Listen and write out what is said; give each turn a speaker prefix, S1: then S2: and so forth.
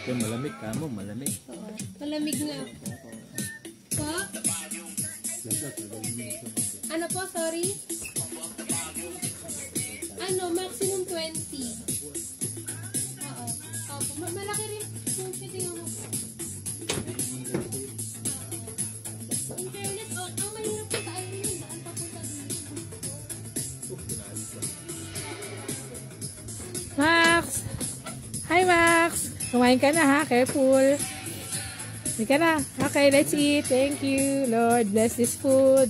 S1: Malamig ka mo, malamig.
S2: Oo. Malamig nga. Po? Ano po, sorry? Ano, maximum 20. Oo. Opo. Malaki rin yung pitingan mo po. In fairness, ang mahirap po sa akin yung daan papunta dito.
S3: Max! Hi, Max! Kumain ka na ha, careful. Hindi ka na. Okay, let's eat. Thank you, Lord. Bless this food.